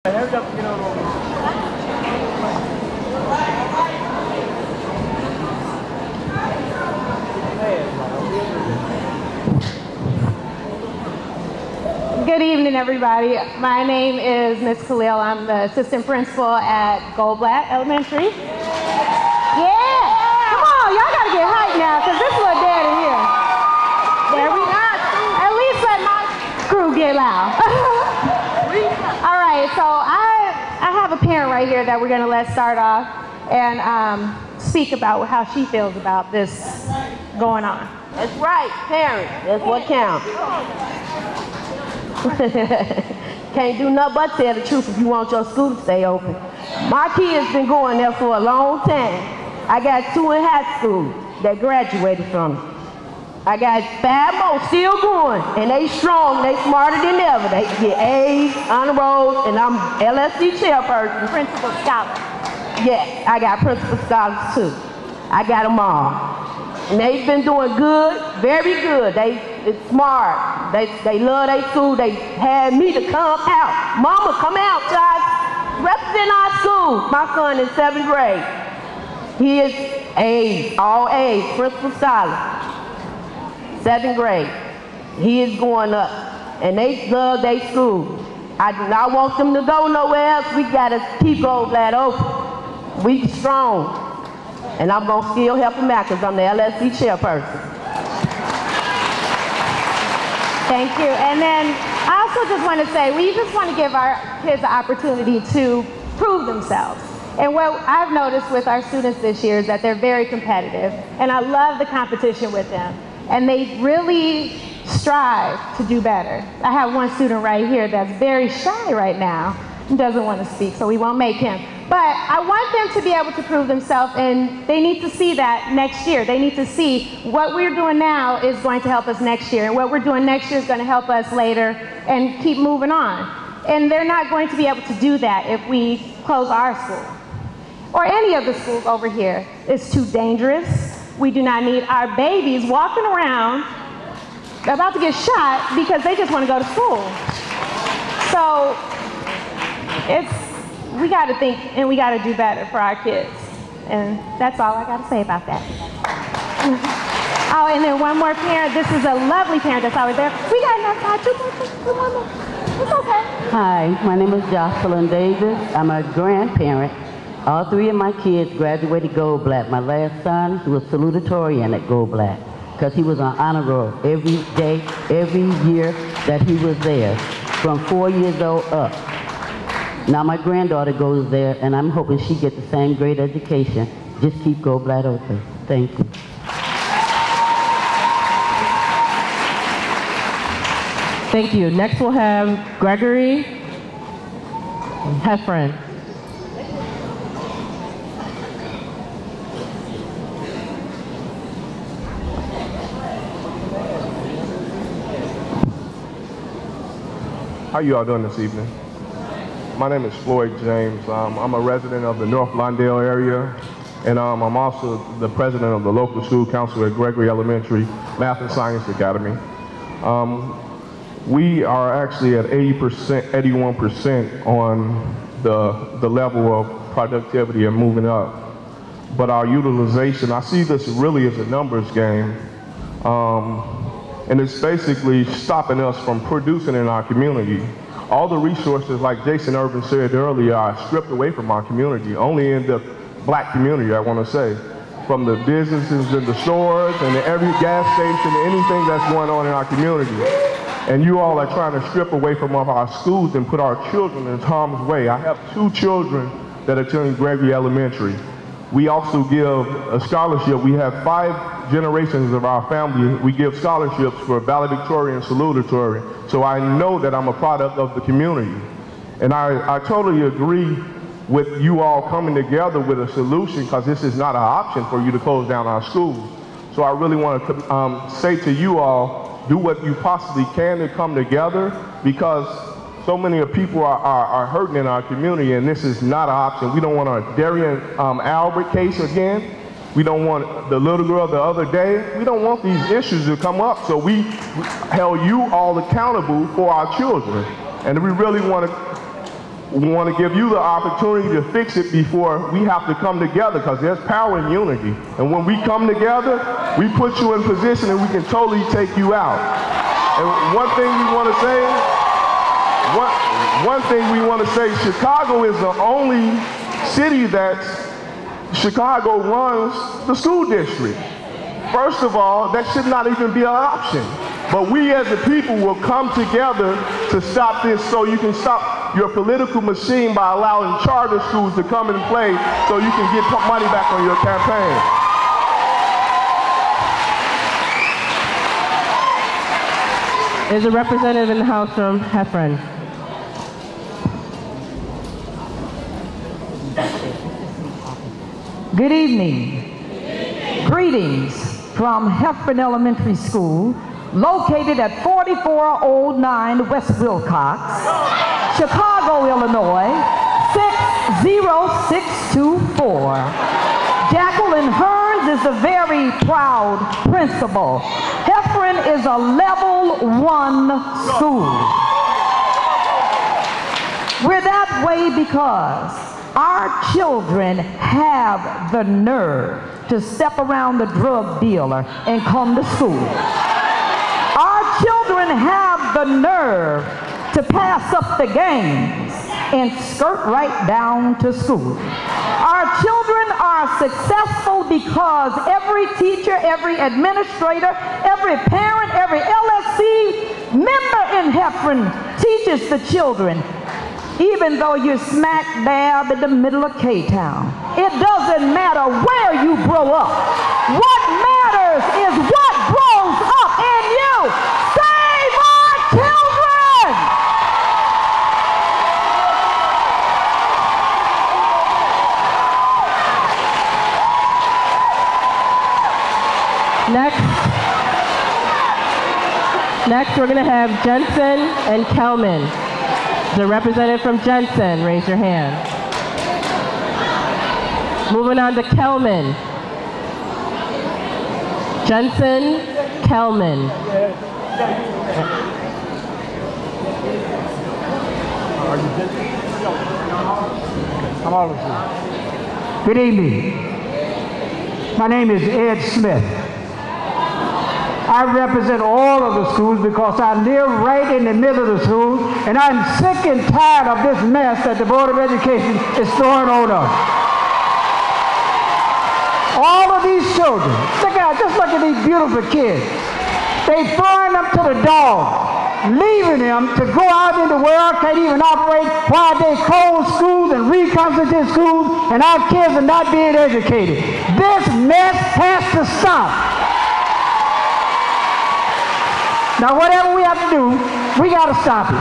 Good evening, everybody. My name is Ms. Khalil. I'm the assistant principal at Goldblatt Elementary. Yeah! Come on, y'all gotta get hyped now, because this little dead in here. There we go. At least let my crew get loud. All right, so I have a parent right here that we're gonna let start off and speak about how she feels about this going on. That's right, parents. That's what counts. Can't do nothing but tell the truth if you want your school to stay open. My kid's been going there for a long time. I got 2 in high school that graduated from it. I got 5 more still going, and they strong, they smarter than ever. They get A's, honor rolls, and I'm LSC chairperson. Principal scholar. Yeah, I got principal scholars too. I got them all. And they've been doing good, very good. It's smart. They love their school. They had me to come out. Mama, come out, child. Represent our school. My son is 7th grade. He is A's, all A's, principal scholar. 7th grade. He is going up. And they love their school. I do not want them to go nowhere else. We got to keep Goldblatt open. We strong. And I'm going to still help them out because I'm the LSC chairperson. Thank you. And then I also just want to say, we just want to give our kids the opportunity to prove themselves. And what I've noticed with our students this year is that they're very competitive. And I love the competition with them. And they really strive to do better. I have one student right here that's very shy right now. He doesn't want to speak, so we won't make him. But I want them to be able to prove themselves, and they need to see that next year. They need to see what we're doing now is going to help us next year, and what we're doing next year is going to help us later, and keep moving on. And they're not going to be able to do that if we close our school, or any of the schools over here. It's too dangerous. We do not need our babies walking around about to get shot because they just want to go to school. So we got to think and we got to do better for our kids. And that's all I got to say about that. Oh, and then one more parent. This is a lovely parent that's always there. We got enough time. Two more. It's okay. Hi, my name is Jocelyn Davis. I'm a grandparent. All 3 of my kids graduated Goldblatt. My last son, he was salutatorian at Goldblatt because he was on honor roll every day, every year that he was there, from 4 years old up. Now my granddaughter goes there, and I'm hoping she gets the same great education. Just keep Goldblatt open. Thank you. Thank you. Next we'll have Gregory Heffron. How you all doing this evening? My name is Floyd James. I'm a resident of the North Lawndale area, and I'm also the president of the local school council at Gregory Elementary Math and Science Academy. We are actually at 81% on the level of productivity and moving up. But our utilization, I see this really as a numbers game. And it's basically stopping us from producing in our community. All the resources, like Jason Irvin said earlier, are stripped away from our community, only in the black community, I want to say. From the businesses and the stores and every gas station, anything that's going on in our community. And you all are trying to strip away from our schools and put our children in harm's way. I have 2 children that attend Gregory Elementary. We also give a scholarship. We have 5 generations of our family. We give scholarships for valedictorian and salutatory. So I know that I'm a product of the community. And I totally agree with you all coming together with a solution, because this is not an option for you to close down our schools. So I really want to say to you all, do what you possibly can to come together, because so many of people are hurting in our community, and this is not an option. We don't want a Darian Albert case again. We don't want the little girl the other day. We don't want these issues to come up. So we held you all accountable for our children. And we really want to we want to give you the opportunity to fix it before we have to come together, because there's power in unity. And when we come together, we put you in position and we can totally take you out. And one thing we want to say, Chicago is the only city that Chicago runs the school district. First of all, that should not even be an option. But we as a people will come together to stop this, so you can stop your political machine by allowing charter schools to come and play so you can get money back on your campaign. Is a representative in the House from Heffron. Good evening. Greetings from Heffron Elementary School, located at 4409 West Wilcox, Chicago, Illinois, 60624. Jacqueline Hearns is a very proud principal. Heffron is a level 1 school. We're that way because our children have the nerve to step around the drug dealer and come to school. Our children have the nerve to pass up the games and skirt right down to school. Our children are successful because every teacher, every administrator, every parent, every LSC member in Heffron teaches the children, even though you're smack dab in the middle of K-Town. It doesn't matter where you grow up. What matters is what grows up in you. Save our children! Next, we're going to have Jensen and Kelman. The representative from Jensen, raise your hand. Moving on to Kelman. Jensen, Kelman. Good evening. My name is Ed Smith. I represent all of the schools because I live right in the middle of the school, and I'm sick and tired of this mess that the Board of Education is throwing on us. All of these children, just look at these beautiful kids. They throwing them to the dogs, leaving them to go out in the world, can't even operate while they close schools and reconstitute schools, and our kids are not being educated. This mess has to stop. Now, whatever we have to do, we got to stop it.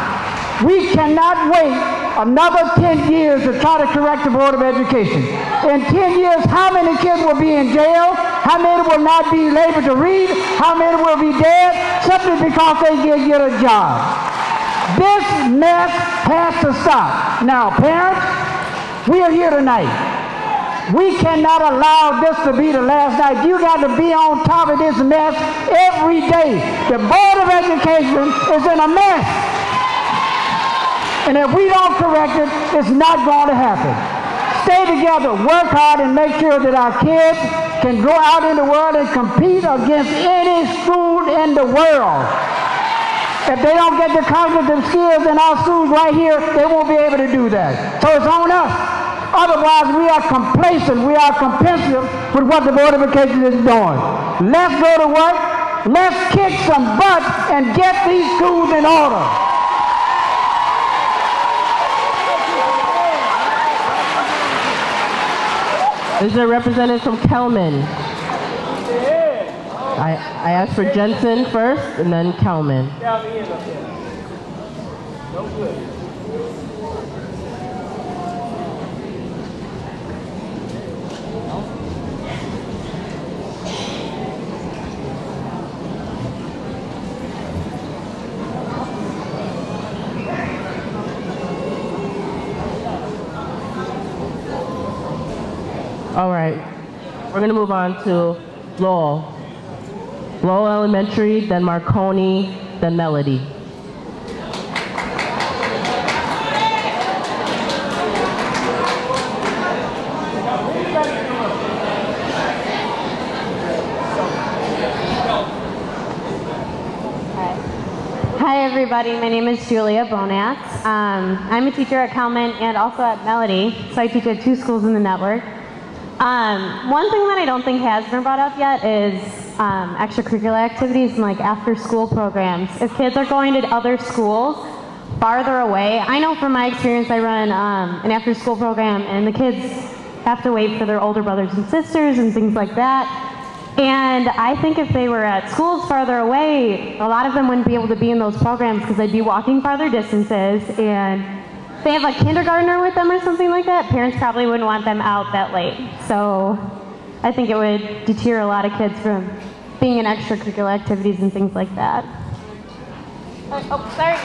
We cannot wait another 10 years to try to correct the Board of Education. In 10 years, how many kids will be in jail? How many will not be able to read? How many will be dead simply because they can't get a job? This mess has to stop. Now, parents, we are here tonight. We cannot allow this to be the last night. You got to be on top of this mess every day. The Board of Education is in a mess. And if we don't correct it, it's not going to happen. Stay together, work hard, and make sure that our kids can go out in the world and compete against any school in the world. If they don't get the cognitive skills in our schools right here, they won't be able to do that. So it's on us. Otherwise, we are complacent, we are competitive with what the Board of Education is doing. Let's go to work, let's kick some butt and get these schools in order. Is there a representative from Kelman? I asked for Jensen first and then Kelman. All right, we're going to move on to Lowell. Lowell Elementary, then Marconi, then Melody. everybody. My name is Julia Bonatz. I'm a teacher at Calman and also at Melody, so I teach at 2 schools in the network. One thing that I don't think has been brought up yet is extracurricular activities and like after-school programs. If kids are going to other schools farther away, I know from my experience I run an after-school program and the kids have to wait for their older brothers and sisters and things like that. And I think if they were at schools farther away, a lot of them wouldn't be able to be in those programs because they'd be walking farther distances, and if they have a kindergartner with them or something like that, parents probably wouldn't want them out that late. So I think it would deter a lot of kids from being in extracurricular activities and things like that. Oh, sorry.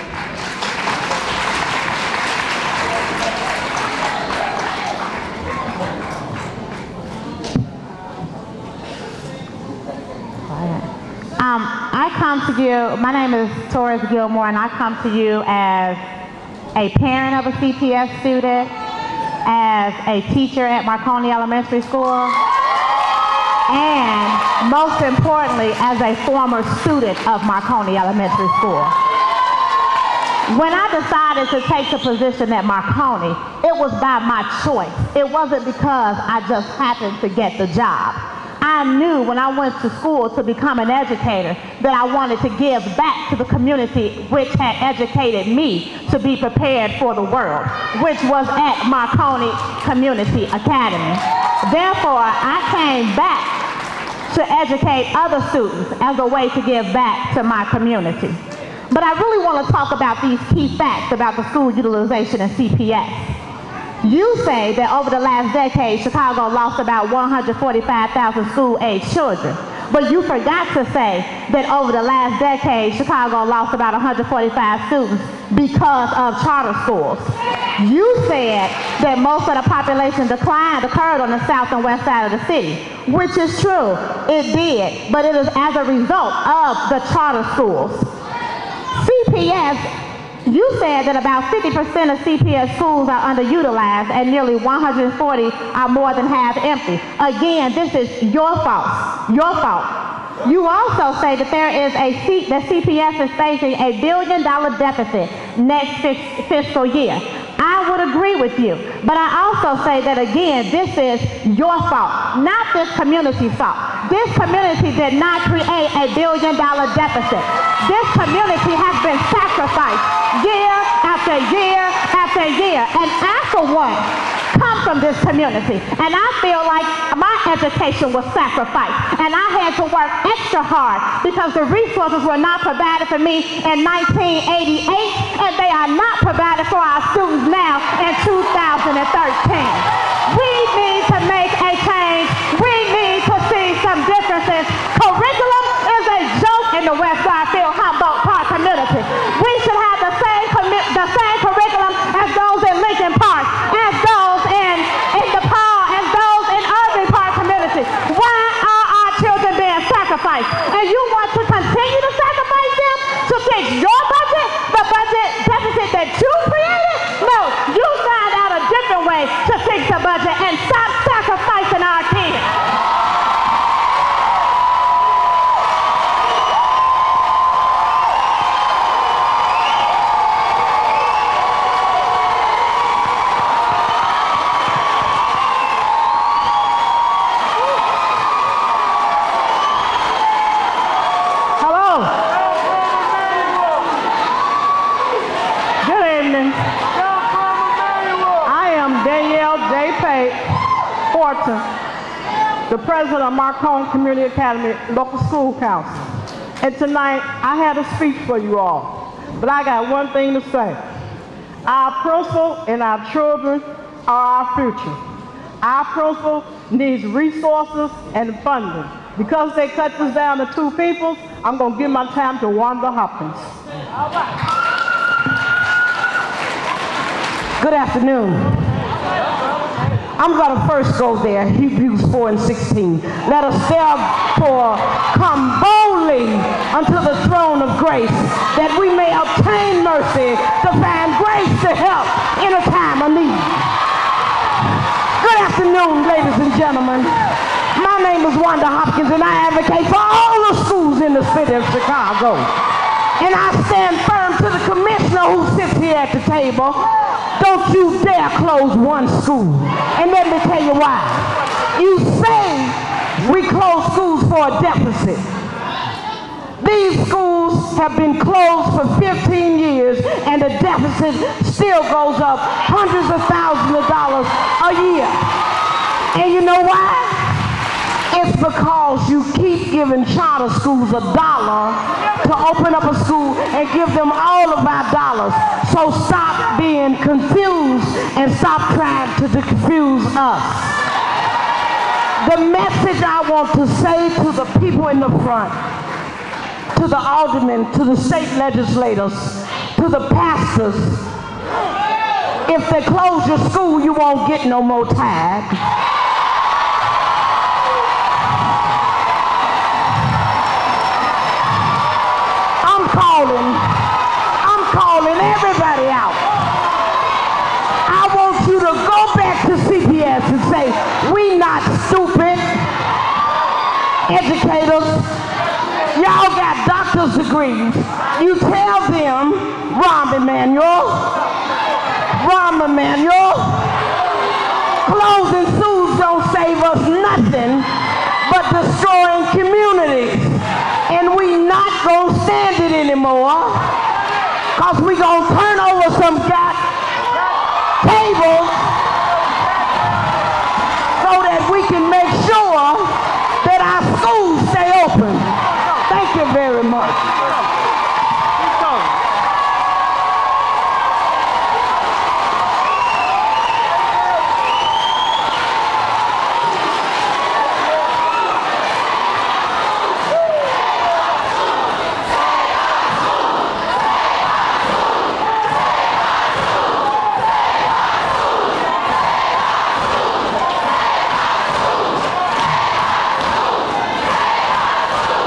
I come to you, my name is Torres Gilmore, and I come to you as a parent of a CPS student, as a teacher at Marconi Elementary School, and most importantly, as a former student of Marconi Elementary School. When I decided to take the position at Marconi, it was by my choice. It wasn't because I just happened to get the job. I knew when I went to school to become an educator that I wanted to give back to the community which had educated me to be prepared for the world, which was at Marconi Community Academy. Therefore, I came back to educate other students as a way to give back to my community. But I really want to talk about these key facts about the school utilization and CPS. You say that over the last decade, Chicago lost about 145,000 school-age children. But you forgot to say that over the last decade, Chicago lost about 145 students because of charter schools. You said that most of the population decline occurred on the south and west side of the city, which is true. It did, but it is as a result of the charter schools. CPS, you said that about 50% of CPS schools are underutilized and nearly 140 are more than half empty. Again, this is your fault. Your fault. You also say that that CPS is facing a $1 billion deficit next fiscal year. I would agree with you, but I also say that again, this is your fault, not this community's fault. This community did not create a $1 billion deficit. This community has been sacrificed year after year after year, and I, for one, come from this community, and I feel like my education was sacrificed, and I had to work extra hard because the resources were not provided for me in 1988, and they are not provided for our students now in 2013. We need to make a change. We need to see some differences. Curriculum is a joke in the West Garfield Humboldt Park community. We should have the same curriculum as those in Lincoln Park, as those in DePaul, as those in Irving Park community. Why are our children being sacrificed? And you want to continue to sacrifice them to fix your budget, the budget deficit that you created? No, you find out a different way to fix the budget and stop sacrificing our kids. The president of Marconi Community Academy Local School Council. And tonight, I had a speech for you all. But I got one thing to say. Our principal and our children are our future. Our principal needs resources and funding. Because they cut this down to 2 people, I'm going to give my time to Wanda Hopkins. All right. Good afternoon. I'm going to first go there, Hebrews 4:16. Let us therefore come boldly unto the throne of grace, that we may obtain mercy to find grace to help in a time of need. Good afternoon, ladies and gentlemen. My name is Wanda Hopkins, and I advocate for all the schools in the city of Chicago. And I stand firm to the commissioner who sits here at the table. Don't you dare close one school. And let me tell you why. You say we close schools for a deficit. These schools have been closed for 15 years and the deficit still goes up hundreds of thousands of dollars a year. And you know why? It's because you keep giving charter schools $1 to open up a school and give them all of our dollars. So stop being confused and stop trying to confuse us. The message I want to say to the people in the front, to the aldermen, to the state legislators, to the pastors, if they close your school, you won't get no more tithe. I'm calling everybody out. I want you to go back to CPS and say, we not stupid educators. Y'all got doctor's degrees. You tell them, Rahm Emanuel, closing schools don't save us nothing but destroying communities. And we not gonna stand it anymore, cause we gonna turn over some tables so that we can make sure that our schools stay open. Thank you very much.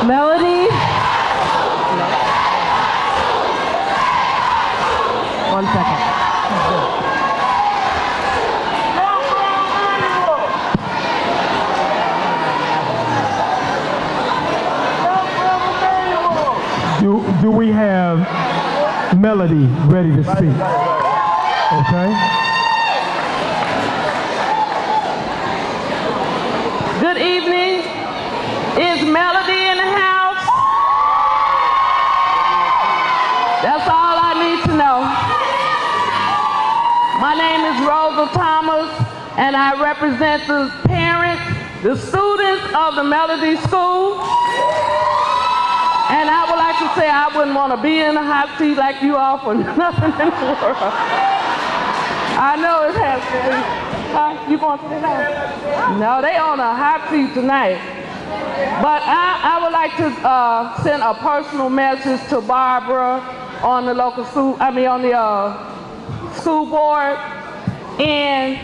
Melody? One second. Do we have Melody ready to speak? Okay. Good evening. Is Melody in the house? That's all I need to know. My name is Rosa Thomas, and I represent the parents, the students of the Melody School. And I would like to say I wouldn't want to be in a hot seat like you all for nothing in the world. I know it has been. You going to sit down? No, they on a hot seat tonight. But I would like to send a personal message to Barbara on the local school, on the school board. And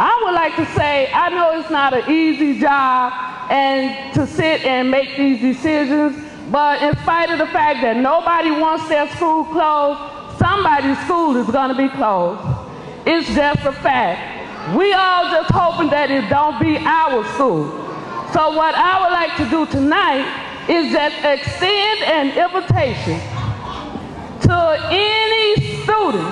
I would like to say, I know it's not an easy job and to sit and make these decisions, but in spite of the fact that nobody wants their school closed, somebody's school is going to be closed. It's just a fact. We all just hoping that it don't be our school. So what I would like to do tonight is just extend an invitation to any student,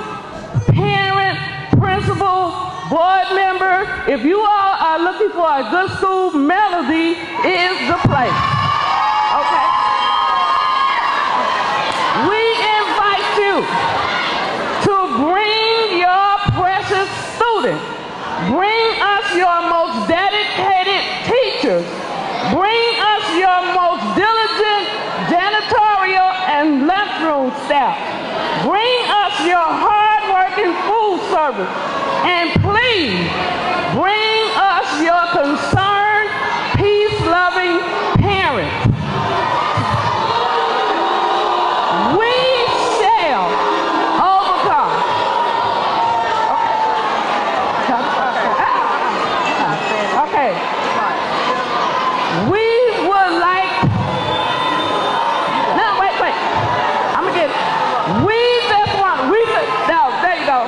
parent, principal, board member. If you all are looking for a good school, Melody is the place. Okay? We invite you to bring your precious students. Bring us your most dedicated teachers. Bring us your most diligent janitorial and lunchroom staff. Bring us your hard-working food service. And please, bring us your concerned, peace-loving parents. We shall overcome. Okay. We would like, no, wait. I'm gonna get it. We just want, no, there you go.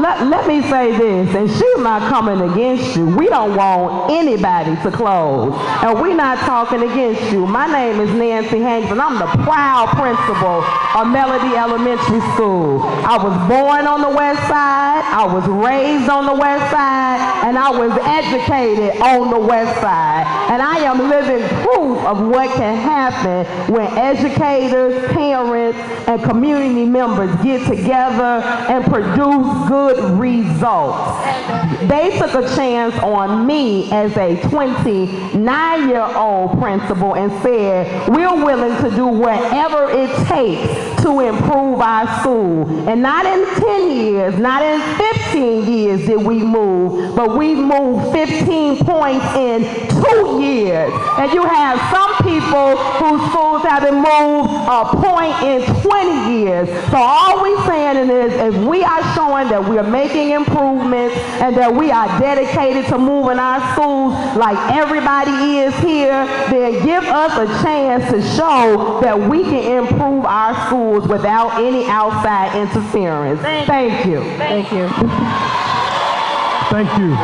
let me say this, and she's not coming against you. We don't want anybody to close, and we're not talking against you. My name is Nancy Hanks, and I'm the proud principal of Melody Elementary School. I was born on the west side, I was raised on the west side, and I was educated on the west side. And I am living proof of what can happen when educators, parents, and community members get together and produce good results. They took a chance on me as a 29-year-old principal and said, we're willing to do whatever it takes to improve our school. And not in 10 years, not in 15 years did we move, but we've moved 15 points in 2 years. And you have some people whose schools haven't moved a point in 20 years. So all we're saying is if we are showing that we are making improvements and that we are dedicated to moving our schools like everybody is here, then give us a chance to show that we can improve our schools without any outside interference. Thank you. Thank you. Thank you.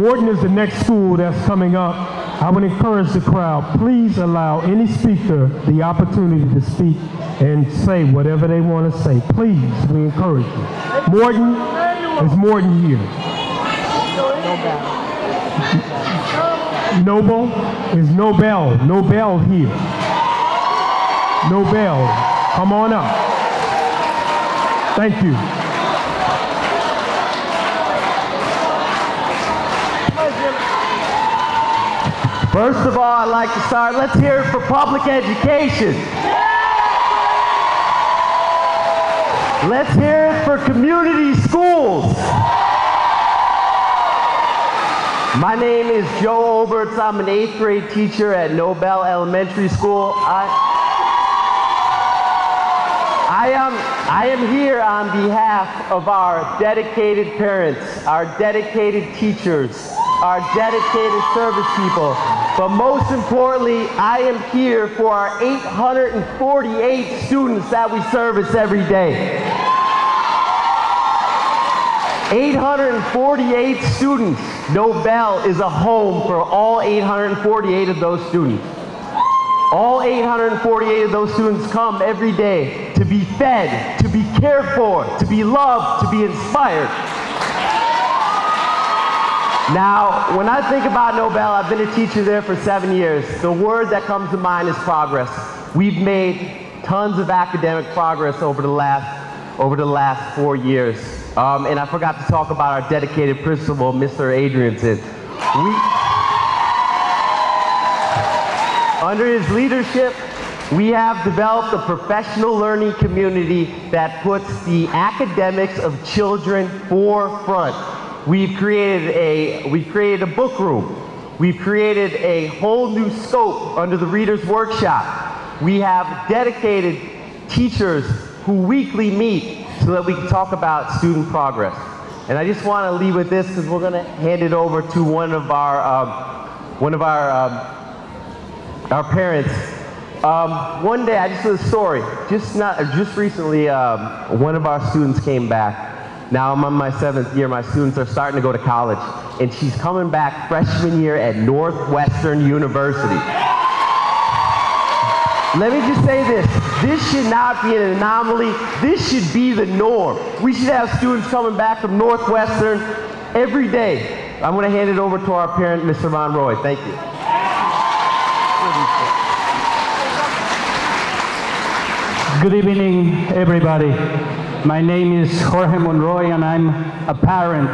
Morton is the next school that's coming up. I would encourage the crowd, please allow any speaker the opportunity to speak and say whatever they want to say. Please, we encourage you. Morton, is Morton here? Noble, is Nobel. Nobel here. Nobel, come on up. Thank you. First of all, I'd like to start, let's hear it for public education. Let's hear it for community schools. My name is Joe Oberts. I'm an 8th grade teacher at Nobel Elementary School. I am here on behalf of our dedicated parents, our dedicated teachers, our dedicated service people. But most importantly, I am here for our 848 students that we service every day. 848 students. Nobel is a home for all 848 of those students. All 848 of those students come every day to be fed, to be cared for, to be loved, to be inspired. Now, when I think about Nobel, I've been a teacher there for 7 years. The word that comes to mind is progress. We've made tons of academic progress over the last 4 years. And I forgot to talk about our dedicated principal, Mr. Adrianson. Under his leadership, we have developed a professional learning community that puts the academics of children forefront. We've created a book room. We've created a whole new scope under the Reader's Workshop. We have dedicated teachers who weekly meet so that we can talk about student progress. And I just want to leave with this because we're going to hand it over to one of our parents. One day, I just heard a story. Just recently, one of our students came back. Now I'm on my 7th year. My students are starting to go to college, and she's coming back freshman year at Northwestern University. Let me just say this. This should not be an anomaly. This should be the norm. We should have students coming back from Northwestern every day. I'm going to hand it over to our parent, Mr. Monroy. Thank you. Good evening, everybody. My name is Jorge Monroy, and I'm a parent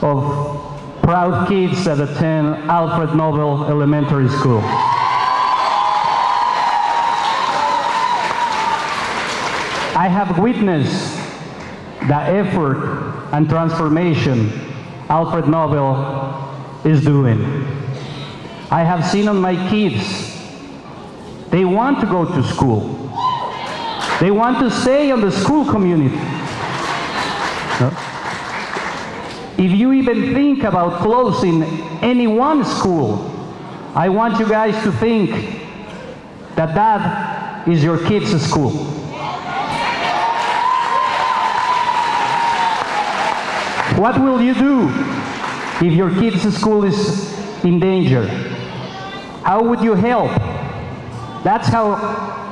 of proud kids that attend Alfred Nobel Elementary School. I have witnessed the effort and transformation Alfred Nobel is doing. I have seen on my kids, they want to go to school. They want to stay on the school community. If you even think about closing any one school, I want you guys to think that that is your kids' school. What will you do if your kid's school is in danger? How would you help? That's how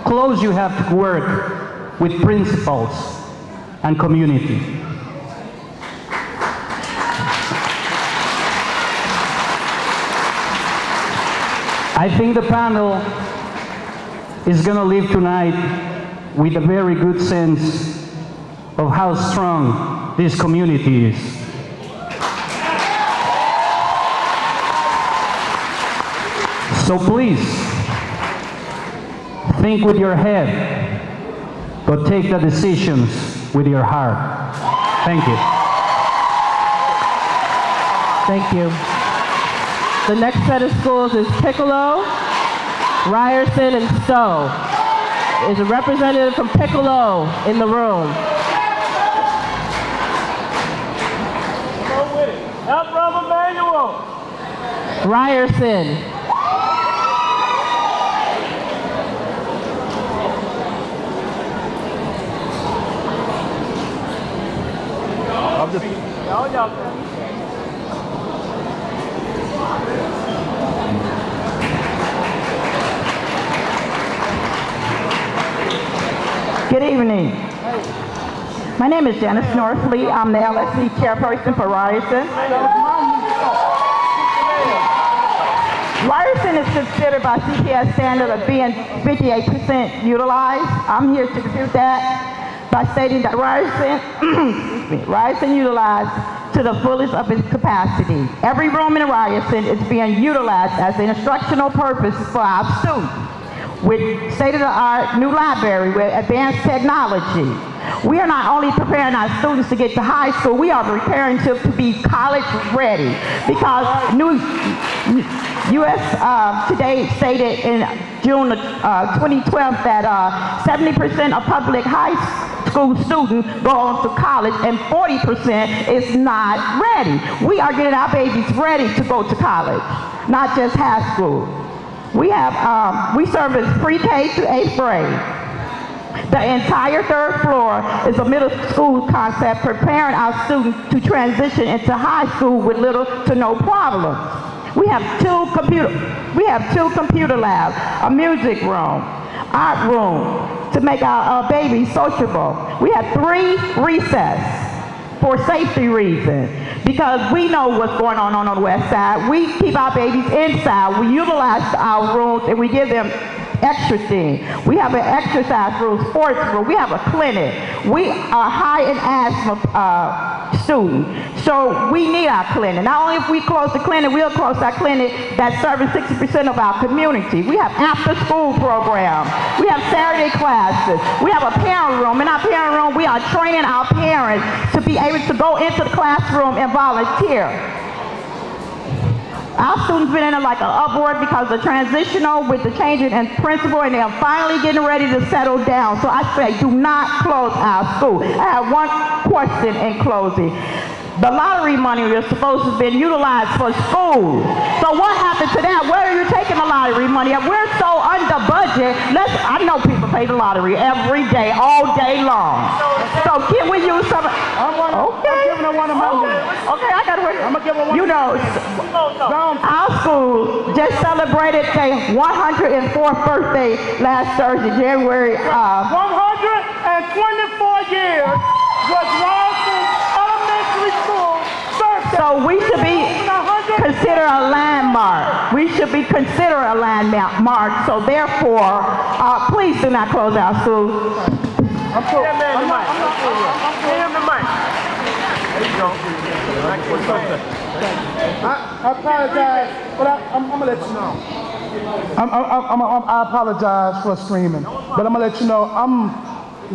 close you have to work with principals and community. I think the panel is going to leave tonight with a very good sense of how strong this community is. So please, think with your head, but take the decisions with your heart. Thank you. Thank you. The next set of schools is Piccolo, Ryerson, and Stowe. There's a representative from Piccolo in the room. Go with it. Help Brother Manuel. Ryerson. Good evening. My name is Janice Northley. I'm the LSC chairperson for Ryerson. Ryerson is considered by CPS standard of being 58% utilized. I'm here to refute that by stating that Ryerson utilized to the fullest of its capacity. Every room in Ryerson is being utilized as an instructional purpose for our students, with state-of-the-art new library with advanced technology. We are not only preparing our students to get to high school, we are preparing to be college ready, because U.S. Today stated in June 2012 that 70% of public high school students go on to college and 40% is not ready. We are getting our babies ready to go to college, not just high school. We have, we service pre-K to 8th grade. The entire third floor is a middle school concept, preparing our students to transition into high school with little to no problems. We have two computer labs, a music room, art room to make our babies sociable. We have 3 recesses for safety reasons, because we know what's going on the west side. We keep our babies inside. We utilize our rooms and we give them extra things. We have an exercise room, sports room. We have a clinic. We are high in asthma students, so we need our clinic. Not only if we close the clinic, we'll close our clinic that serves 60% of our community. We have after-school programs. We have Saturday classes. We have a parent room. In our parent room, we are training our parents to be able to go into the classroom and volunteer. Our students been in it like an upward because the transitional with the changing in principal, and they are finally getting ready to settle down. So I say, do not close our school. I have one question in closing. The lottery money is supposed to have been utilized for schools. So what happened to that? Where are you taking the lottery money? If we're so under budget, I know people pay the lottery every day, all day long. So can we use some? Okay. Okay, I got to wait. I'm going to give her one. You know, our school just celebrated their 104th birthday last Thursday, January. 124 years was Ryerson Elementary School birthday. So we should be considered a landmark. We should be considered a landmark. So therefore, please do not close our school. I'm cool. I'm the mic. There you go. I apologize, but I'm going to let you know. I apologize for screaming, but I'm going to let you know I'm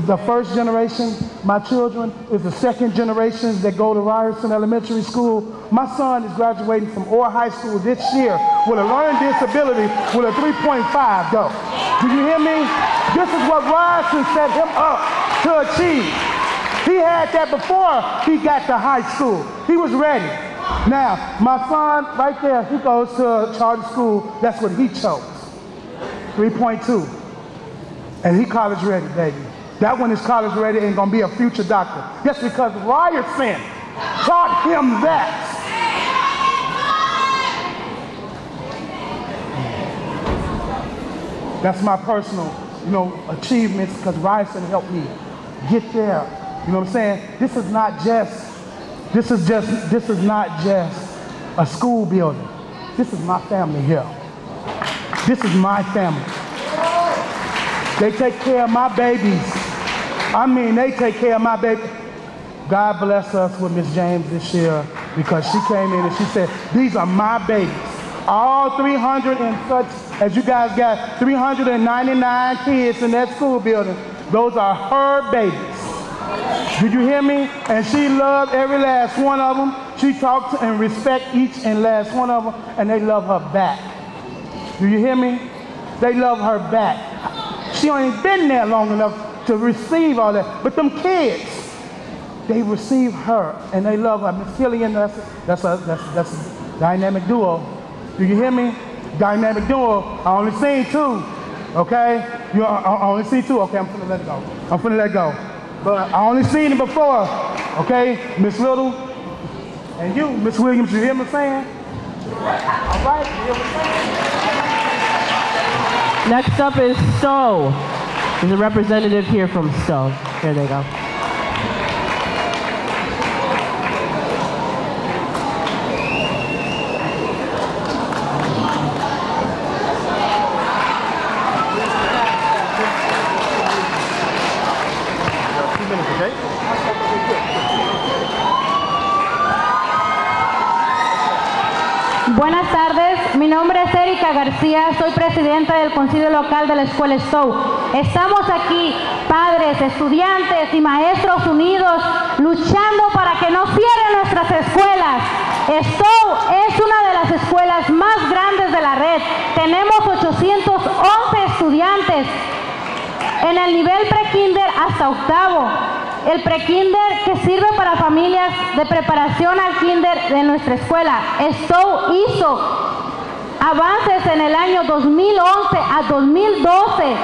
the first generation. My children is the second generation that go to Ryerson Elementary School. My son is graduating from Orr High School this year with a learning disability with a 3.5 though. Do you hear me? This is what Ryerson set him up to achieve. He had that before he got to high school. He was ready. Now, my son right there, he goes to a charter school. That's what he chose. 3.2. And he college ready, baby. That one is college ready and gonna be a future doctor. Just because Ryerson taught him that. That's my personal, achievements, because Ryerson helped me get there. You know what I'm saying? This is not just a school building. This is my family here. This is my family. They take care of my babies. I mean, they take care of my baby. God bless us with Miss James this year, because she came in and she said, these are my babies. All 300 and such, as you guys got 399 kids in that school building, those are her babies. Did you hear me? And she loved every last one of them. She talked and respect each and last one of them, and they love her back. Do you hear me? They love her back. She ain't been there long enough to receive all that, but them kids, they receive her and they love her. Miss Killian, that's a dynamic duo. Do you hear me? Dynamic duo. I only seen two, okay? I only see two. Okay, I'm finna let it go. I'm finna let it go. But I only seen it before, okay? Miss Little and you, Miss Williams, you hear me saying? All right, you hear me saying? Next up is Stowe. There's a representative here from Stowe. Here they go. Buenas tardes, mi nombre es Erika García, soy presidenta del Consejo Local de la Escuela Stowe. Estamos aquí, padres, estudiantes y maestros unidos, luchando para que no cierren nuestras escuelas. Stowe es una de las escuelas más grandes de la red. Tenemos 811 estudiantes en el nivel pre-kinder hasta octavo. El pre-kinder que sirve para familias de preparación al kinder de nuestra escuela. Stowe hizo avances en el año 2011 a 2012.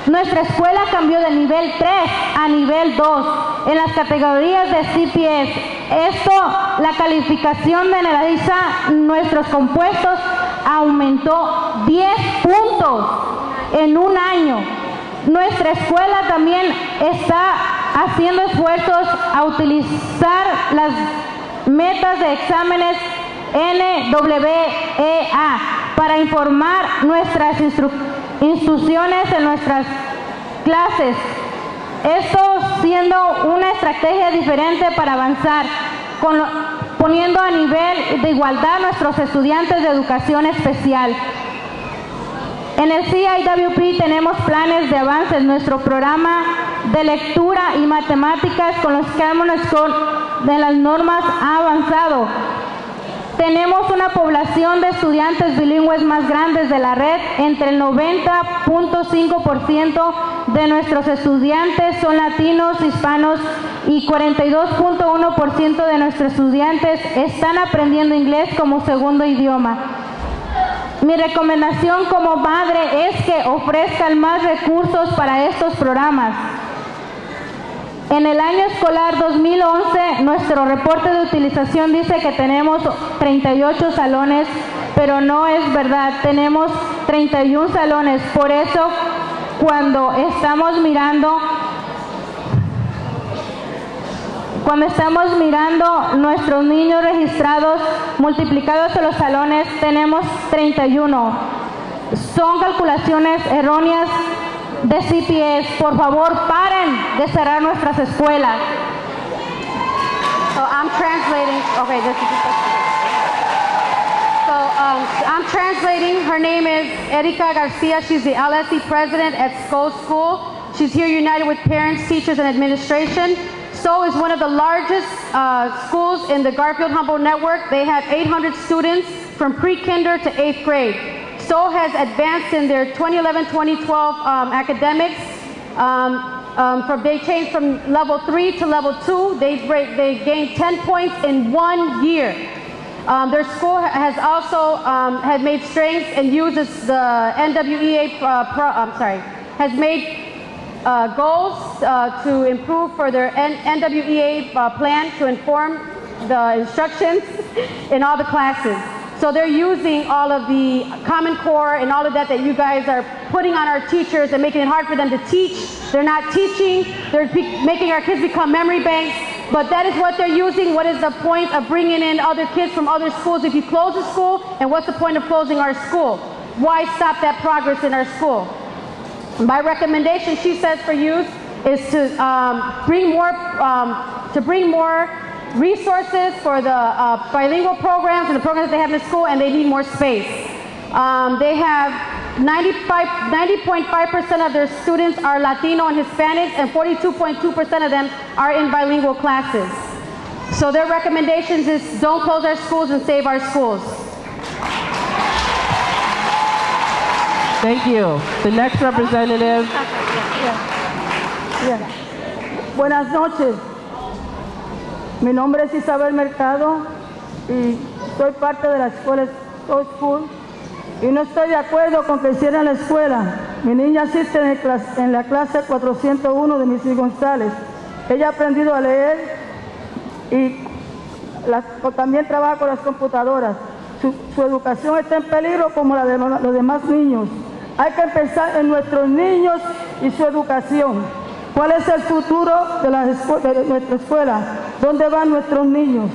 Nuestra escuela cambió de nivel 3 a nivel 2 en las categorías de CPS. Esto, la calificación generaliza nuestros compuestos aumentó 10 puntos en un año. Nuestra escuela también está haciendo esfuerzos a utilizar las metas de exámenes NWEA para informar nuestras instrucciones en nuestras clases. Esto siendo una estrategia diferente para avanzar, poniendo a nivel de igualdad a nuestros estudiantes de educación especial. En el CIWP tenemos planes de avances. Nuestro programa de lectura y matemáticas con los cánones de las normas ha avanzado. Tenemos una población de estudiantes bilingües más grandes de la red. Entre el 90.5% de nuestros estudiantes son latinos, hispanos, y 42.1% de nuestros estudiantes están aprendiendo inglés como segundo idioma. Mi recomendación como madre es que ofrezcan más recursos para estos programas. En el año escolar 2011, nuestro reporte de utilización dice que tenemos 38 salones, pero no es verdad, tenemos 31 salones. Por eso, cuando estamos mirando nuestros niños registrados multiplicados en los salones, tenemos 31. Son calculaciones erróneas de CPS. Por favor, paren de cerrar nuestras escuelas. So I'm translating. Okay, this is I'm translating. Her name is Erika Garcia. She's the LSE president at Stowe School. She's here united with parents, teachers, and administration. Stowe is one of the largest schools in the Garfield Humboldt network. They have 800 students from pre-kinder to 8th grade. Stowe has advanced in their 2011-2012 academics. They changed from level 3 to level 2. They gained 10 points in 1 year. Their school has also had made strengths and uses the NWEA has made goals to improve for their NWEA plan to inform the instructions in all the classes. So they're using all of the Common Core and all of that you guys are putting on our teachers and making it hard for them to teach. They're not teaching, they're making our kids become memory banks, but that is what they're using. What is the point of bringing in other kids from other schools if you close the school? And what's the point of closing our school? Why stop that progress in our school? My recommendation, she says, for youth is to bring more resources for the bilingual programs and the programs that they have in the school, and they need more space. They have 90.5% of their students are Latino and Hispanics, and 42.2% of them are in bilingual classes. So their recommendations is don't close our schools and save our schools. Thank you. The next representative. Buenas noches. Mi nombre es Isabel Mercado y soy parte de la escuela Soul School y no estoy de acuerdo con que cierren la escuela. Mi niña asiste en la clase 401 de Mrs. González. Ella ha aprendido a leer y también trabaja con las computadoras. Su educación está en peligro como la de los demás niños. Hay que pensar en nuestros niños y su educación. ¿Cuál es el futuro de nuestra escuela? ¿Dónde van nuestros niños?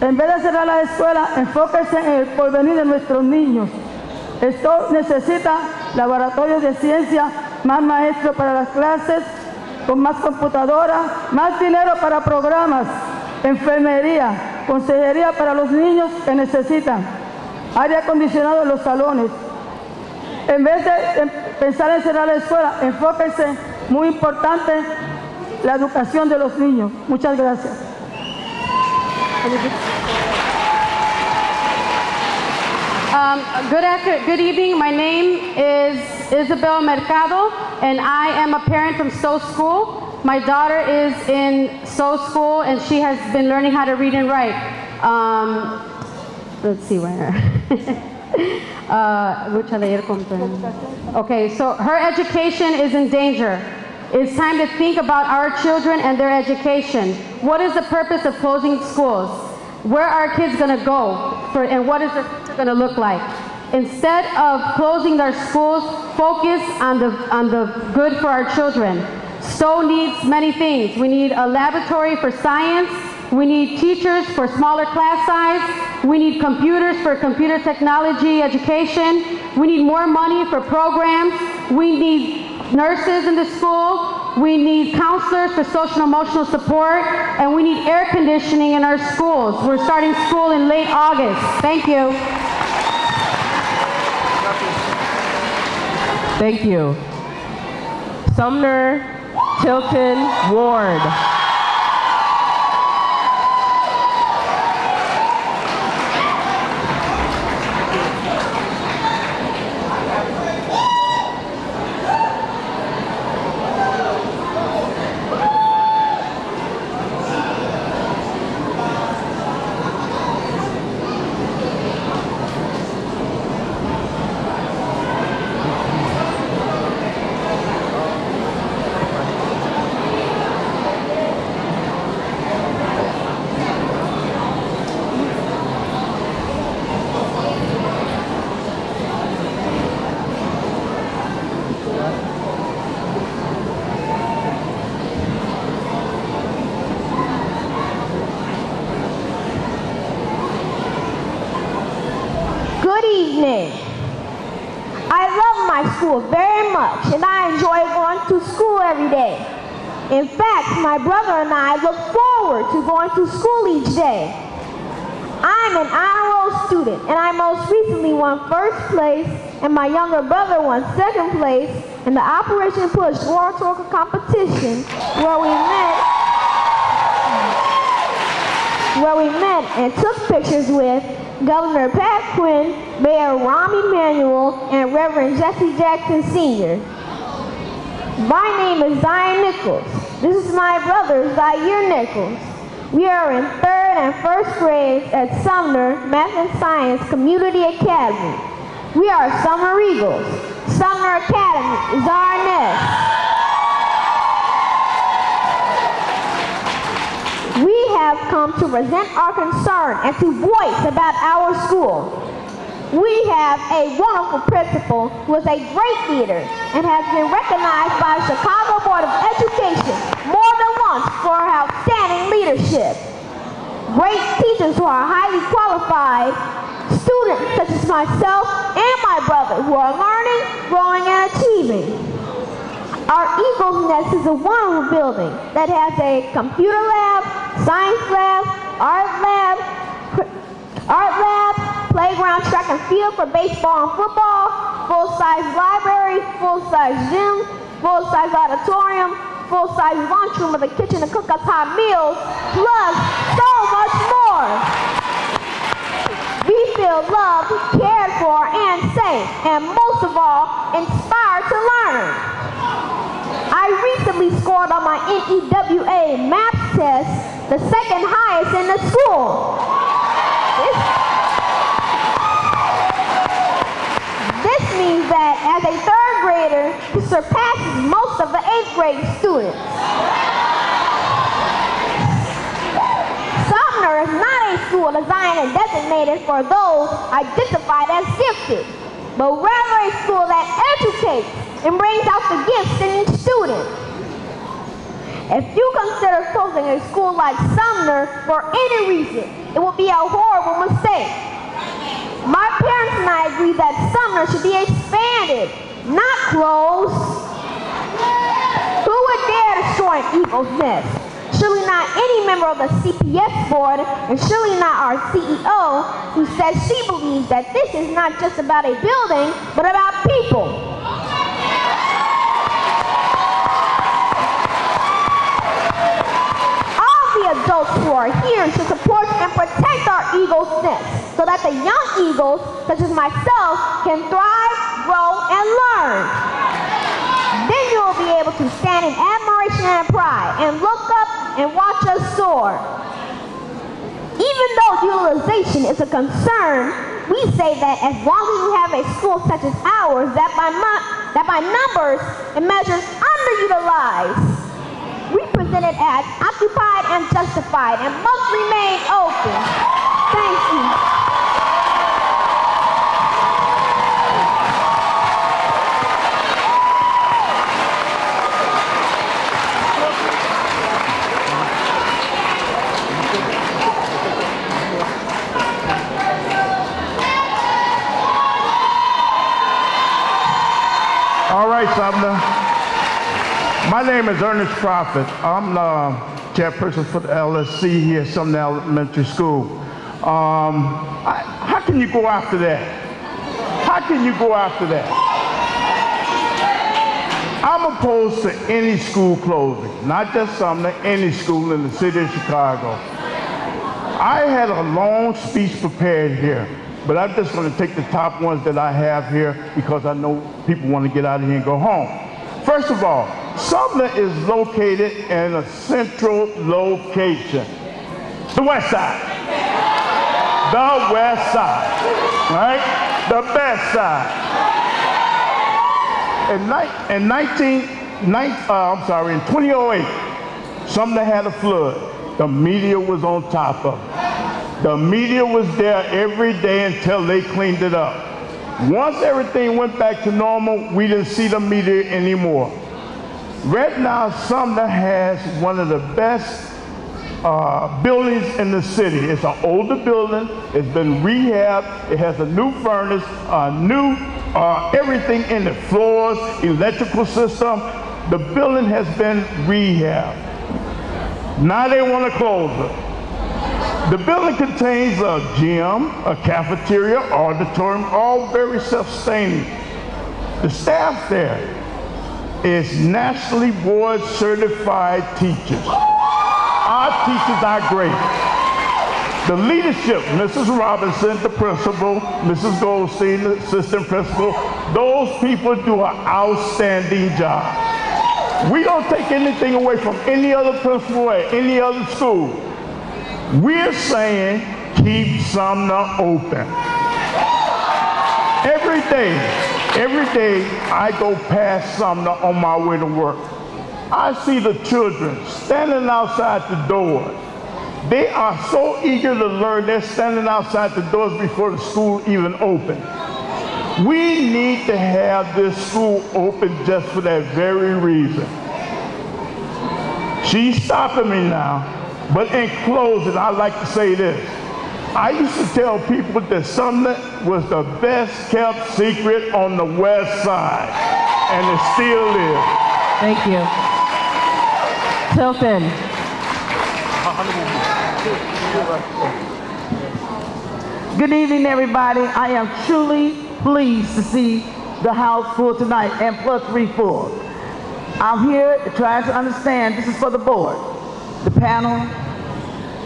En vez de cerrar la escuela, enfóquese en el porvenir de nuestros niños. Esto necesita laboratorios de ciencia, más maestros para las clases, con más computadoras, más dinero para programas, enfermería, consejería para los niños que necesitan, aire acondicionado en los salones. En vez de pensar en cerrar la escuela, enfóquese, muy importante, la educación de los niños. Muchas gracias. Good evening. My name is Isabel Mercado, and I am a parent from Stowe School. My daughter is in Stowe School, and she has been learning how to read and write. Let's see where. Okay, so her education is in danger. It's time to think about our children and their education. What is the purpose of closing schools? Where are kids going to go? And what is their future going to look like? Instead of closing their schools, focus on the good for our children. Stowe needs many things. We need a laboratory for science. We need teachers for smaller class size. We need computers for computer technology education. We need more money for programs. We need nurses in the school. We need counselors for social and emotional support. And we need air conditioning in our schools. We're starting school in late August. Thank you. Thank you. Sumner Tilton Ward. Very much, and I enjoy going to school every day. In fact, my brother and I look forward to going to school each day. I'm an honor roll student, and I most recently won first place, and my younger brother won second place in the Operation Push World Tour competition where we met and took pictures with Governor Pat Quinn, Mayor Rahm Emanuel, and Reverend Jesse Jackson Sr. My name is Zion Nichols. This is my brother, Zaire Nichols. We are in 3rd and 1st grades at Sumner Math and Science Community Academy. We are Summer Eagles. Sumner Academy is our nest. We have come to present our concern and to voice about our school. We have a wonderful principal who is a great leader and has been recognized by the Chicago Board of Education more than once for her outstanding leadership. Great teachers who are highly qualified, students such as myself and my brother who are learning, growing, and achieving. Our Eagles Nest is a wonderful building that has a computer lab, science lab, art lab, playground, track and field for baseball and football, full-size library, full-size gym, full-size auditorium, full-size lunchroom with a kitchen to cook us hot meals, plus so much more. We feel loved, cared for, and safe, and most of all, inspired to learn. I recently scored on my NEWA math test, the second highest in the school. This means that as a third grader, he surpasses most of the 8th grade students. Sumner is not a school designed and designated for those identified as gifted, but rather a school that educates and brings out the gifts in each student. If you consider closing a school like Sumner for any reason, it would be a horrible mistake. My parents and I agree that Sumner should be expanded, not closed. Who would dare destroy an Eagles Nest? Surely not any member of the CPS board, and surely not our CEO, who says she believes that this is not just about a building, but about people. Adults who are here should support and protect our Eagles Nest so that the young Eagles, such as myself, can thrive, grow, and learn. Then you will be able to stand in admiration and pride and look up and watch us soar. Even though utilization is a concern, we say that as long as we have a school such as ours that by numbers it measures underutilized, we present it as occupied and justified and must remain open. Thank you. All right, Sumner. My name is Ernest Prophet. I'm the chairperson for the LSC here at Sumner Elementary School. How can you go after that? How can you go after that? I'm opposed to any school closing, not just Sumner, any school in the city of Chicago. I had a long speech prepared here, but I'm just going to take the top ones that I have here because I know people want to get out of here and go home. First of all, Sumner is located in a central location. The west side. The west side. Right? The best side. In 2008, Sumner had a flood. The media was on top of it. The media was there every day until they cleaned it up. Once everything went back to normal, we didn't see the media anymore. Right now, Sumner has one of the best buildings in the city. It's an older building. It's been rehabbed. It has a new furnace, new everything in the floors, electrical system. The building has been rehabbed. Now they want to close it. The building contains a gym, a cafeteria, auditorium, all very self-sustaining. The staff there is nationally board certified teachers. Our teachers are great. The leadership, Mrs. Robinson, the principal, Mrs. Goldstein, the assistant principal, those people do an outstanding job. We don't take anything away from any other principal at any other school. We're saying keep Sumner open. Every day I go past Sumner on my way to work. I see the children standing outside the door. They are so eager to learn, they're standing outside the doors before the school even opened. We need to have this school open just for that very reason. She's stopping me now, but in closing, I'd like to say this. I used to tell people that Sumner was the best kept secret on the west side, and it still is. Thank you. Tilton. Good evening, everybody. I am truly pleased to see the house full tonight, and plus 3 full. I'm here trying to understand, this is for the board, the panel.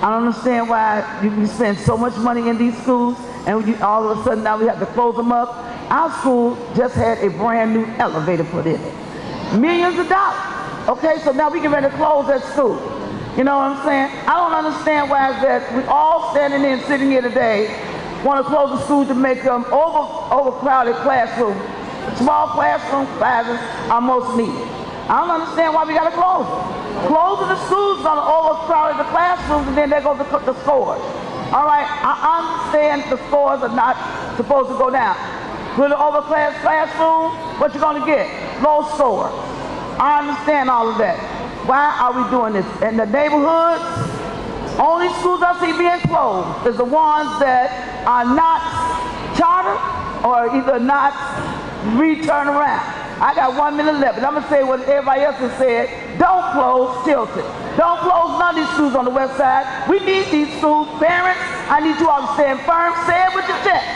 I don't understand why you can spend so much money in these schools and all of a sudden now we have to close them up. Our school just had a brand new elevator put in it. Millions of dollars. Okay, so now we get ready to close that school. You know what I'm saying? I don't understand why is that we all standing in, sitting here today, want to close the school to make them overcrowded classrooms. Small classroom classes are most needed. I don't understand why we got to close them. Closing the schools is going to overcrowd the classrooms, and then there goes the scores. All right, I understand the scores are not supposed to go down. With an overclass classroom, what you going to get? Low scores. I understand all of that. Why are we doing this? In the neighborhoods, only schools I see being closed is the ones that are not chartered or either not return around. I got 1 minute left, and I'm going to say what everybody else has said. Don't close Tilton. Don't close none of these schools on the west side. We need these schools. Parents, I need you all to stand firm. Say it with your chest.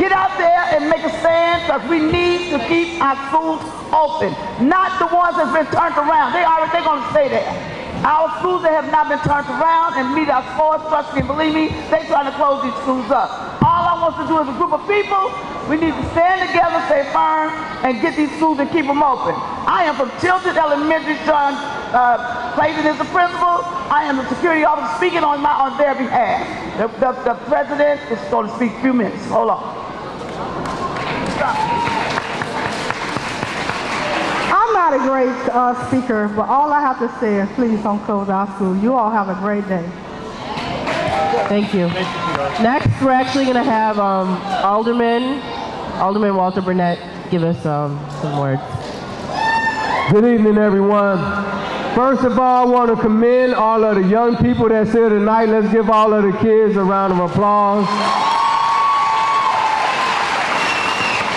Get out there and make a stand, because we need to keep our schools open. Not the ones that's been turned around. They're going to stay there. Our schools that have not been turned around and meet our scores, trust me and believe me, they're trying to close these schools up. All I want to do as a group of people, we need to stand together, stay firm, and get these schools and keep them open. I am from Tilton Elementary, John Clayton is the principal. I am the security officer speaking on their behalf. The president is going to speak a few minutes. Hold on. I'm not a great speaker, but all I have to say is please don't close our school. You all have a great day. Thank you. Next, we're actually going to have Alderman Walter Burnett give us some words. Good evening, everyone. First of all, I want to commend all of the young people that's here tonight. Let's give all of the kids a round of applause.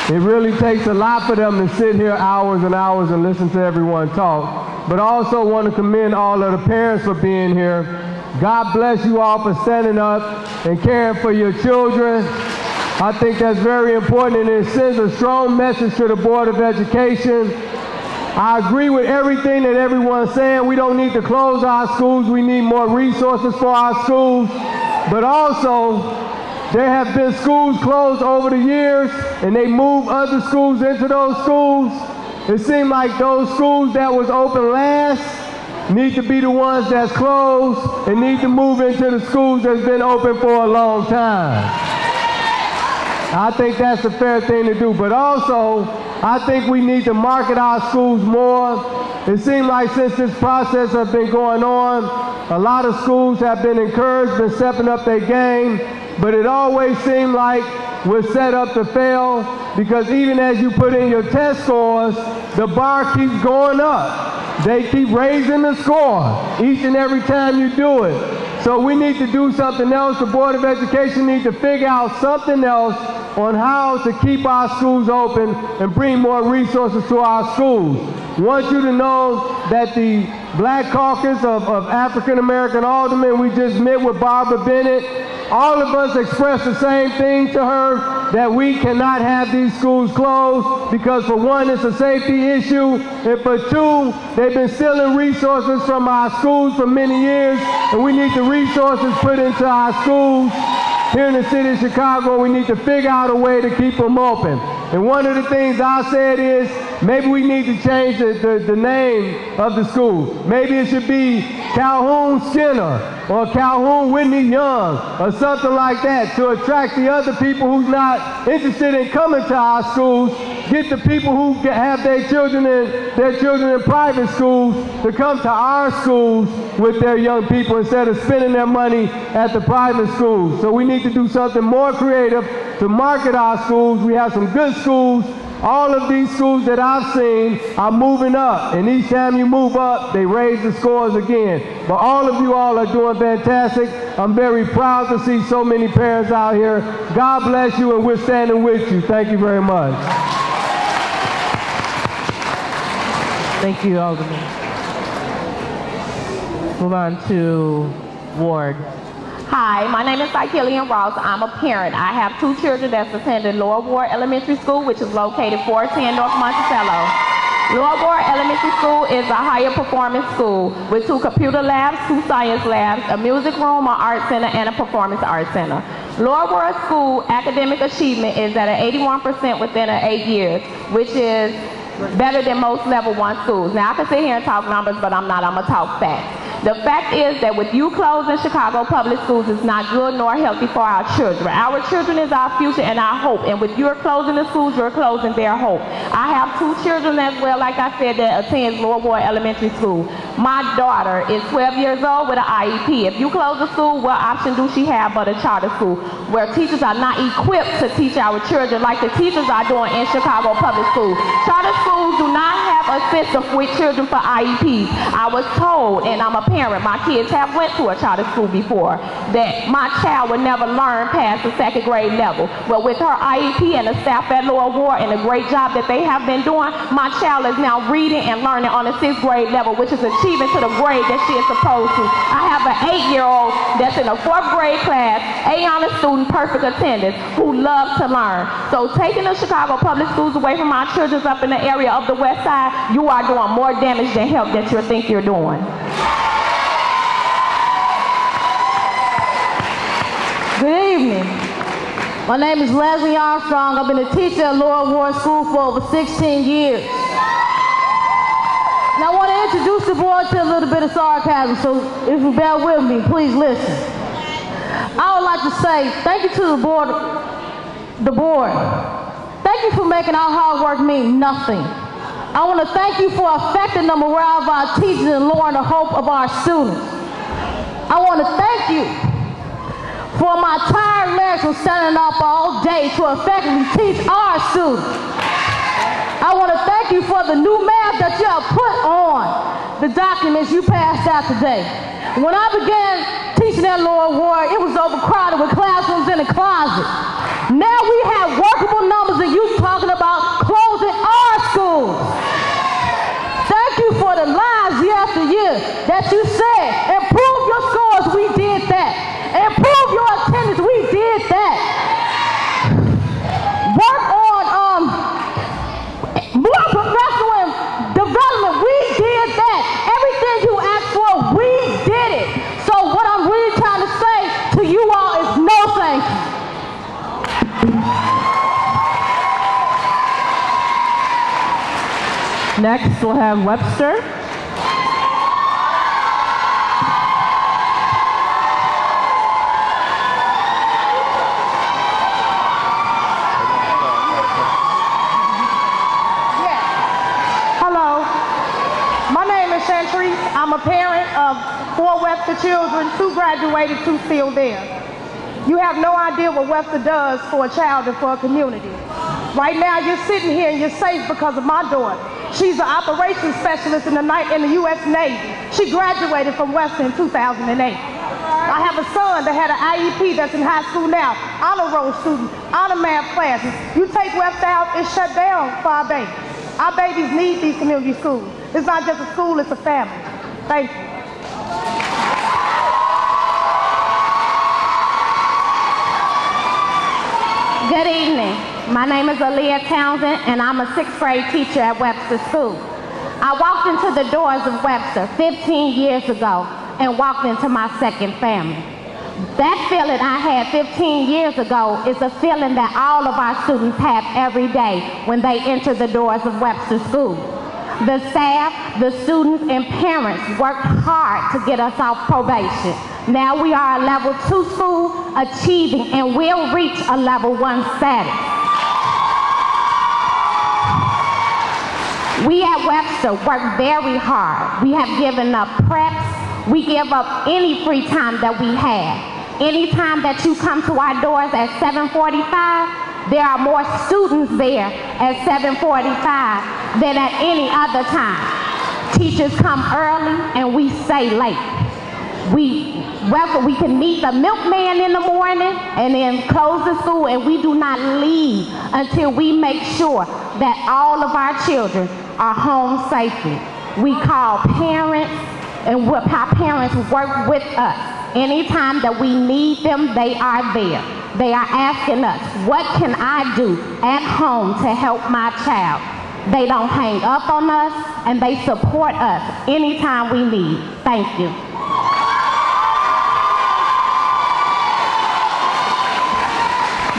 It really takes a lot for them to sit here hours and hours and listen to everyone talk. But I also want to commend all of the parents for being here. God bless you all for standing up and caring for your children. I think that's very important, and it sends a strong message to the Board of Education. I agree with everything that everyone's saying. We don't need to close our schools. We need more resources for our schools. But also, there have been schools closed over the years, and they move other schools into those schools. It seemed like those schools that was open last need to be the ones that's closed and need to move into the schools that's been open for a long time. I think that's a fair thing to do, but also I think we need to market our schools more. It seems like since this process has been going on, a lot of schools have been encouraged, been stepping up their game, but it always seemed like we're set up to fail, because even as you put in your test scores, the bar keeps going up. They keep raising the score each and every time you do it. So we need to do something else. The Board of Education needs to figure out something else on how to keep our schools open and bring more resources to our schools. I want you to know that the Black Caucus of African American Aldermen, we just met with Barbara Bennett. All of us expressed the same thing to her, that we cannot have these schools closed because, for one, it's a safety issue, and for two, they've been stealing resources from our schools for many years, and we need the resources put into our schools here in the city of Chicago. We need to figure out a way to keep them open. And one of the things I said is, maybe we need to change the name of the school. Maybe it should be Calhoun Skinner or Calhoun Whitney Young or something like that, to attract the other people who's not interested in coming to our schools get the people who have their children in private schools to come to our schools with their young people instead of spending their money at the private schools. So we need to do something more creative to market our schools. We have some good schools. All of these schools that I've seen are moving up, and each time you move up, they raise the scores again. But all of you all are doing fantastic. I'm very proud to see so many parents out here. God bless you, and we're standing with you. Thank you very much. Thank you, Alderman. Move on to Ward. Hi, my name is Killian Ross. I'm a parent. I have 2 children that's attending Lower Ward Elementary School, which is located 410 North Monticello. Lower Ward Elementary School is a higher performance school with 2 computer labs, 2 science labs, a music room, an art center, and a performance art center. Lower Ward School academic achievement is at an 81% within 8 years, which is better than most level 1 schools. Now I can sit here and talk numbers, but I'm not. I'm gonna talk facts. The fact is that with you closing Chicago public schools is not good nor healthy for our children. Our children is our future and our hope. And with your closing the schools, you're closing their hope. I have 2 children as well, like I said, that attend Lower Ward Elementary School. My daughter is 12 years old with an IEP. If you close the school, what option do she have but a charter school where teachers are not equipped to teach our children like the teachers are doing in Chicago public schools? Charter schools do not have a system with children for IEPs. I was told, and I'm a parent, my kids have went to a charter school before, that my child would never learn past the 2nd grade level. Well, with her IEP and the staff at Lower Ward and the great job that they have been doing, my child is now reading and learning on the 6th grade level, which is achieving to the grade that she is supposed to. I have an 8-year-old that's in a 4th grade class, A-honor student, perfect attendance, who loves to learn. So taking the Chicago public schools away from our children up in the area of the West Side, you are doing more damage than help that you think you're doing. Good evening. My name is Leslie Armstrong. I've been a teacher at Lower Ward School for over 16 years. Now I want to introduce the board to a little bit of sarcasm, so if you bear with me, please listen. I would like to say thank you to the board. Thank you for making our hard work mean nothing. I want to thank you for affecting the morale of our teachers and lowering the hope of our students. I want to thank you for my tired legs from standing up all day to effectively teach our students. I want to thank you for the new math that you have put on the documents you passed out today. When I began teaching at Lower Ward, it was overcrowded with classrooms in the closet. Now we have workable numbers and you talking about closing our schools. Thank you for the lies year after year that you said, improve your scores, we did that. Improve your attendance, we did that. Work on more professional development, we did that. Everything you asked for, we did it. So what I'm really trying to say to you all is no thank you. Next, we'll have Webster. I'm a parent of 4 Webster children, 2 graduated, 2 still there. You have no idea what Webster does for a child and for a community. Right now you're sitting here and you're safe because of my daughter. She's an operations specialist in the U.S. Navy. She graduated from Webster in 2008. I have a son that had an IEP that's in high school now, honor roll student, honor math classes. You take Webster out, it's shut down for our babies. Our babies need these community schools. It's not just a school, it's a family. Thank you. Good evening. My name is Aaliyah Townsend, and I'm a 6th grade teacher at Webster School. I walked into the doors of Webster 15 years ago and walked into my second family. That feeling I had 15 years ago is a feeling that all of our students have every day when they enter the doors of Webster School. The staff, the students, and parents worked hard to get us off probation. Now we are a level 2 school, achieving and will reach a level 1 status. We at Webster work very hard. We have given up preps. We give up any free time that we have. Anytime that you come to our doors at 7:45, there are more students there at 7:45 than at any other time. Teachers come early and we stay late. We can meet the milkman in the morning and then close the school, and we do not leave until we make sure that all of our children are home safely. We call parents, and our parents work with us. Anytime that we need them, they are there. They are asking us, what can I do at home to help my child? They don't hang up on us, and they support us anytime we need. Thank you.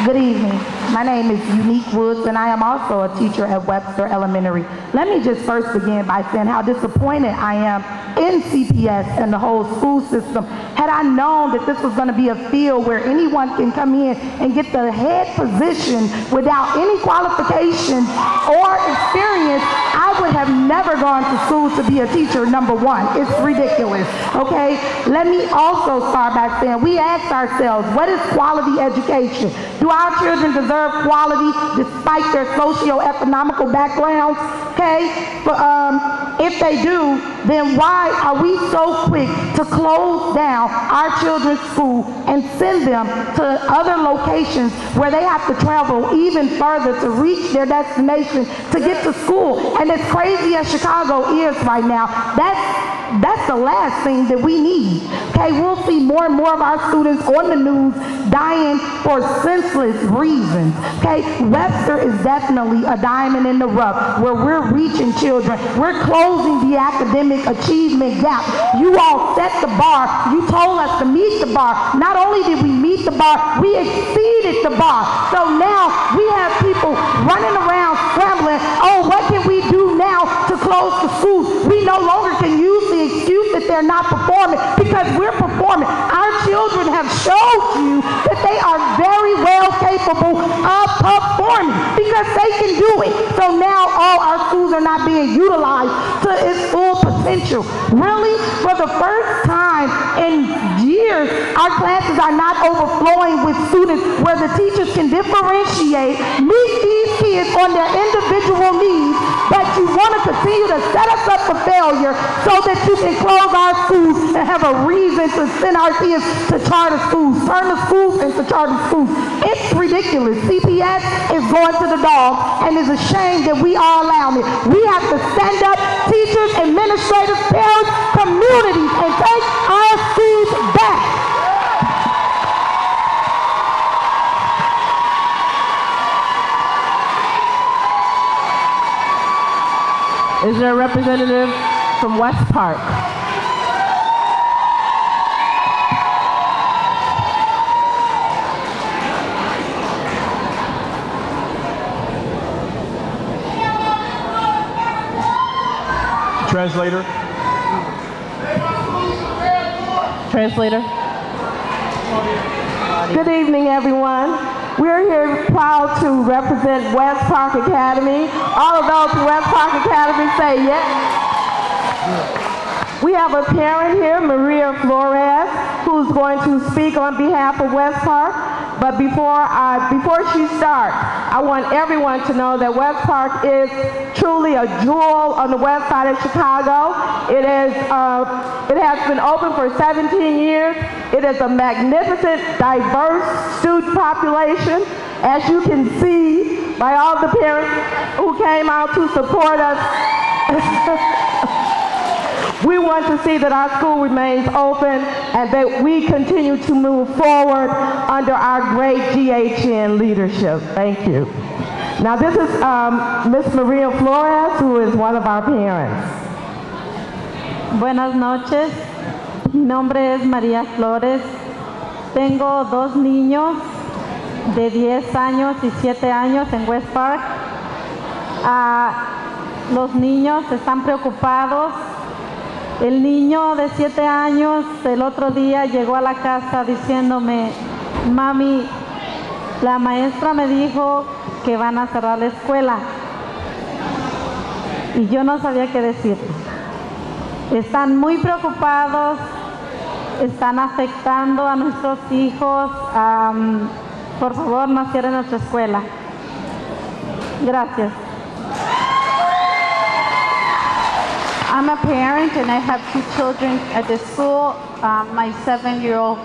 Good evening. My name is Unique Woods, and I am also a teacher at Webster Elementary. Let me just first begin by saying how disappointed I am in CPS and the whole school system. Had I known that this was going to be a field where anyone can come in and get the head position without any qualifications or experience, I would have never gone to school to be a teacher, number one. It's ridiculous, okay? Let me also start by saying we ask ourselves, what is quality education? Do our children deserve quality despite their socio-economical backgrounds? Okay? If they do, then why are we so quick to close down our children's school and send them to other locations where they have to travel even further to reach their destination to get to school? And as crazy as Chicago is right now, that's the last thing that we need. Okay, we'll see more and more of our students on the news dying for senseless reasons. Okay, Webster is definitely a diamond in the rough where we're reaching children. We're closing the academic achievement gap. You all set the bar. You told us to meet the bar. Not only did we meet the bar, we exceeded the bar. So now we have people running around scrambling, oh, what can we do now to close the schools? We no longer can use the excuse that they're not performing, because we're performing. Our children have showed you that they are very well capable of performing because they can do it. So now all our schools are not being utilized to its full potential. Really, for the first time in years, our classes are not overflowing with students where the teachers can differentiate, meet these kids on their individual needs, but you want to continue to set us up for failure so that you can close our schools and have a reason to send our kids to charter schools, turn the schools into charter schools. It's ridiculous. CPS is going to the dogs, and it's a shame that we are allowing it. We have to stand up, teachers, administrators, parents, communities, and take our schools back. Is there a representative from West Park? Translator. Translator. Good evening, everyone. We're here proud to represent West Park Academy. All of those from West Park Academy say yes. We have a parent here, Maria Flores, who's going to speak on behalf of West Park. But before she starts, I want everyone to know that West Park is truly a jewel on the west side of Chicago. It has been open for 17 years. It is a magnificent, diverse student population, as you can see by all the parents who came out to support us. We want to see that our school remains open and that we continue to move forward under our great GHN leadership. Thank you. Now this is Miss Maria Flores, who is one of our parents. Buenas noches. Mi nombre es María Flores. Tengo dos niños de 10 años y 7 años en West Park. Los niños están preocupados. El niño de 7 años el otro día llegó a la casa diciéndome, mami, la maestra me dijo que van a cerrar la escuela. y yo no sabía qué decir. Están muy preocupados, están afectando a nuestros hijos. Por favor, no cierren nuestra escuela. Gracias. I'm a parent and I have 2 children at the school. My 7-year-old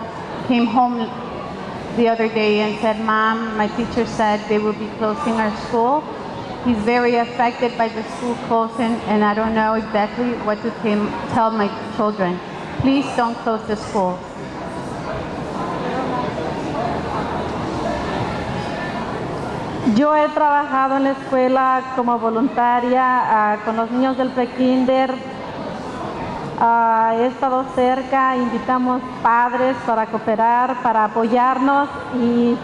came home the other day and said, "Mom, my teacher said they will be closing our school." He's very affected by the school closing and I don't know exactly what to tell my children. Please don't close the school. Yo he trabajado en la escuela como voluntaria con los niños del pre-kinder. He estado cerca, invitamos padres para cooperar, para apoyarnos y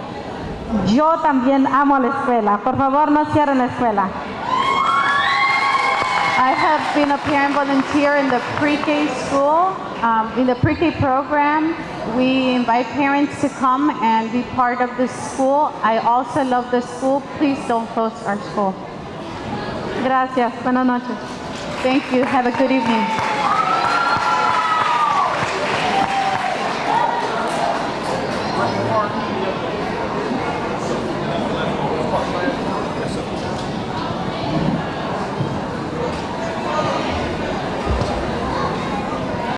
yo también amo la escuela. Por favor, no cierren la escuela. I have been a parent volunteer in the pre-K school. In the pre-K program, we invite parents to come and be part of the school. I also love the school. Please don't close our school. Gracias. Buenas noches. Thank you. Have a good evening.